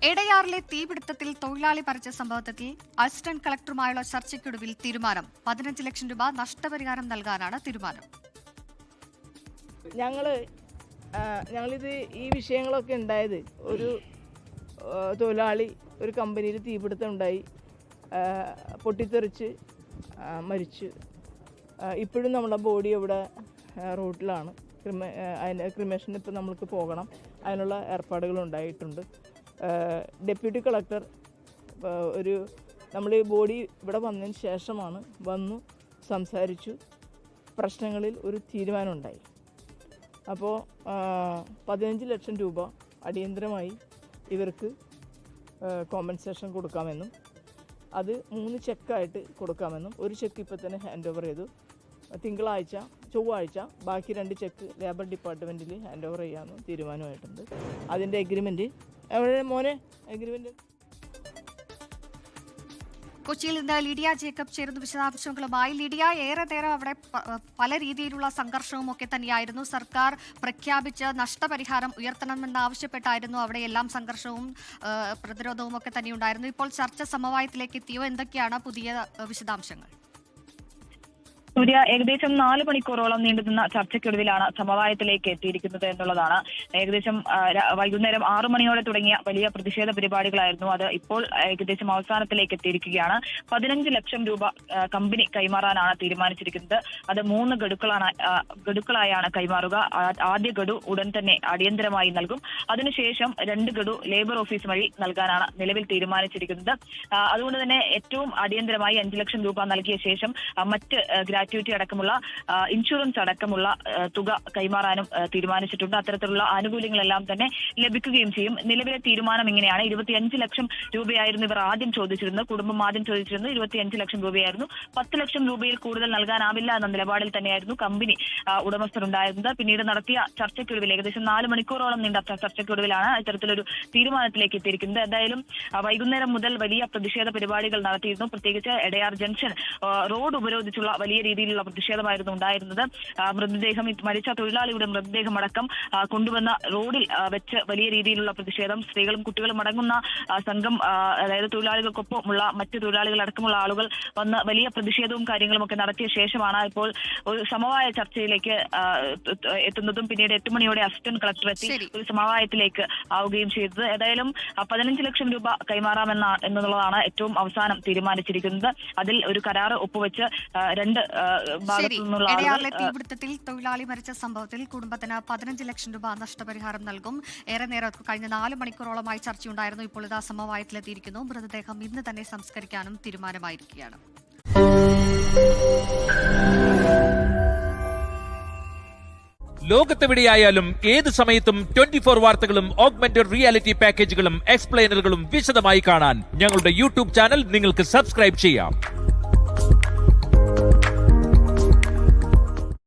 എടയാറിലെ തീപിടുത്തത്തിൽ തൊഴിലാളി മരിച്ച സംഭവത്തിൽ അസിസ്റ്റന്റ് കളക്ടറുമായുള്ള ചർച്ചയ്ക്കൊടുവിൽ തീരുമാനം. 15 ലക്ഷം രൂപ നഷ്ടപരിഹാരം നൽകാനാണ് തീരുമാനം. ഞങ്ങളിത് ഈ വിഷയങ്ങളൊക്കെ ഉണ്ടായത് ഒരു തൊഴിലാളി ഒരു കമ്പനിയിൽ തീപിടുത്തം ഉണ്ടായി, പൊട്ടിത്തെറിച്ച് മരിച്ചു. ഇപ്പോഴും നമ്മുടെ ബോഡി ഇവിടെ റോട്ടിലാണ്. അതിൻ്റെ ക്രിമേഷന് ഇപ്പോൾ നമ്മൾക്ക് പോകണം. അതിനുള്ള ഏർപ്പാടുകൾ ഉണ്ടായിട്ടുണ്ട്. ഡെപ്യൂട്ടി കളക്ടർ നമ്മൾ ഈ ബോഡി ഇവിടെ വന്നതിന് ശേഷമാണ് വന്നു സംസാരിച്ചു. പ്രശ്നങ്ങളിൽ ഒരു തീരുമാനമുണ്ടായി. അപ്പോൾ 15 ലക്ഷം രൂപ അടിയന്തരമായി ഇവർക്ക് കോമ്പൻസേഷൻ കൊടുക്കാമെന്നും അത് 3 ചെക്കായിട്ട് കൊടുക്കാമെന്നും ഒരു ചെക്ക് ഇപ്പോൾ തന്നെ ഹാൻഡ് ഓവർ ചെയ്തു. ചൊവ്വാഴ്ച ബാക്കി 2 ചെക്ക് ലേബർ ഡിപ്പാർട്ട്മെൻറ്റിൽ ഹാൻഡ് ഓവർ ചെയ്യാമെന്നും തീരുമാനമായിട്ടുണ്ട്. അതിൻ്റെ എഗ്രിമെൻറ്റ് എഗ്രിമെൻറ്റ് കൊച്ചിയിൽ നിന്ന് ലിഡിയ ജേക്കബ് ചേരുന്ന വിശദാംശങ്ങളുമായി. ലിഡിയ, ഏറെ നേരം അവിടെ പല രീതിയിലുള്ള സംഘർഷവും ഒക്കെ തന്നെയായിരുന്നു. സർക്കാർ പ്രഖ്യാപിച്ച് നഷ്ടപരിഹാരം ഉയർത്തണമെന്നാവശ്യപ്പെട്ടായിരുന്നു അവിടെയെല്ലാം സംഘർഷവും പ്രതിരോധവും ഒക്കെ തന്നെയുണ്ടായിരുന്നു. ഇപ്പോൾ ചർച്ച സമവായത്തിലേക്ക് എത്തിയോ? എന്തൊക്കെയാണ് പുതിയ വിശദാംശങ്ങൾ? സൂര്യ, ഏകദേശം 4 മണിക്കൂറോളം നീണ്ടുനിന്ന ചർച്ചയ്ക്കൊടുവിലാണ് സമവായത്തിലേക്ക് എത്തിയിരിക്കുന്നത് എന്നുള്ളതാണ്. ഏകദേശം വൈകുന്നേരം 6 മണിയോടെ തുടങ്ങിയ വലിയ പ്രതിഷേധ പരിപാടികളായിരുന്നു. അത് ഇപ്പോൾ ഏകദേശം അവസാനത്തിലേക്ക് എത്തിയിരിക്കുകയാണ്. 15 ലക്ഷം രൂപ കമ്പനി കൈമാറാനാണ് തീരുമാനിച്ചിരിക്കുന്നത്. അത് 3 ഗഡുക്കളായാണ് കൈമാറുക. ആദ്യ ഗഡു ഉടൻ തന്നെ അടിയന്തരമായി നൽകും. അതിനുശേഷം 2 ഗഡു ലേബർ ഓഫീസ് വഴി നൽകാനാണ് നിലവിൽ തീരുമാനിച്ചിരിക്കുന്നത്. അതുകൊണ്ട് തന്നെ ഏറ്റവും അടിയന്തരമായി 5 ലക്ഷം രൂപ നൽകിയ ശേഷം മറ്റ് ഗ്രാറ്റുവിറ്റി അടക്കമുള്ള ഇൻഷുറൻസ് അടക്കമുള്ള തുക കൈമാറാനും തീരുമാനിച്ചിട്ടുണ്ട്. അത്തരത്തിലുള്ള ആനുകൂല്യങ്ങളെല്ലാം തന്നെ ലഭിക്കുകയും ചെയ്യും. നിലവിലെ തീരുമാനം ഇങ്ങനെയാണ്. 25 ലക്ഷം രൂപയായിരുന്നു ഇവർ ആദ്യം ചോദിച്ചിരുന്നത്. കുടുംബം ആദ്യം ചോദിച്ചിരുന്നത് 25 ലക്ഷം രൂപയായിരുന്നു. 10 ലക്ഷം രൂപയിൽ കൂടുതൽ നൽകാനാവില്ല എന്ന നിലപാടിൽ തന്നെയായിരുന്നു കമ്പനി ഉടമസ്ഥരുണ്ടായിരുന്നത്. പിന്നീട് നടത്തിയ ചർച്ചയ്ക്കൊടുവിൽ ഏകദേശം 4 മണിക്കൂറോളം നീണ്ട ചർച്ചയ്ക്കൊടുവിലാണ് ഇത്തരത്തിലൊരു തീരുമാനത്തിലേക്ക് എത്തിയിരിക്കുന്നത്. എന്തായാലും വൈകുന്നേരം മുതൽ വലിയ പ്രതിഷേധ പരിപാടികൾ നടത്തിയിരുന്നു. പ്രത്യേകിച്ച് എടയാർ ജംഗ്ഷൻ റോഡ് ഉപരോധിച്ചുള്ള വലിയ രീതിയിലുള്ള പ്രതിഷേധമായിരുന്നു ഉണ്ടായിരുന്നത്. മൃതദേഹം, മരിച്ച തൊഴിലാളിയുടെ മൃതദേഹം അടക്കം കൊണ്ടുവന്ന റോഡിൽ വെച്ച് വലിയ രീതിയിലുള്ള പ്രതിഷേധം. സ്ത്രീകളും കുട്ടികളും അടങ്ങുന്ന സംഘം, അതായത് തൊഴിലാളികൾക്കൊപ്പമുള്ള മറ്റ് തൊഴിലാളികളടക്കമുള്ള ആളുകൾ വന്ന് വലിയ പ്രതിഷേധവും കാര്യങ്ങളും ഒക്കെ നടത്തിയ ശേഷമാണ് ഇപ്പോൾ ഒരു സമവായ ചർച്ചയിലേക്ക് എത്തുന്നതും പിന്നീട് 8 മണിയോടെ അസിസ്റ്റന്റ് കളക്ടർ എത്തി ഒരു സമവായത്തിലേക്ക് ആവുകയും ചെയ്തത്. ഏതായാലും 15 ലക്ഷം രൂപ എന്നുള്ളതാണ് ഏറ്റവും അവസാനം തീരുമാനിച്ചിരിക്കുന്നത്. അതിൽ ഒരു കരാറ് ഒപ്പുവെച്ച് 2 എടയാറിലെ തീപിടുത്തത്തിൽ തൊഴിലാളി മരിച്ച സംഭവത്തിൽ കുടുംബത്തിന് 15 ലക്ഷം രൂപ നഷ്ടപരിഹാരം നൽകും. ഏറെ നേരം കഴിഞ്ഞ 4 മണിക്കൂറോളമായി ചർച്ചയുണ്ടായിരുന്നു. ഇപ്പോൾ ഇതാ സമവായത്തിലെത്തിയിരിക്കുന്നു. മൃതദേഹം ഇന്ന് തന്നെ സംസ്കരിക്കാനും തീരുമാനമായിരിക്കുകയാണ്. ലോകത്തെവിടെയായാലും ഏത് സമയത്തും 24 വാർത്തകളും ഓഗ്മെന്റഡ് റിയാലിറ്റി പാക്കേജുകളും എക്സ്പ്ലെയിനറുകളും വിശദമായി കാണാൻ ഞങ്ങളുടെ യൂട്യൂബ് ചാനൽ നിങ്ങൾക്ക് സബ്സ്ക്രൈബ് ചെയ്യാം.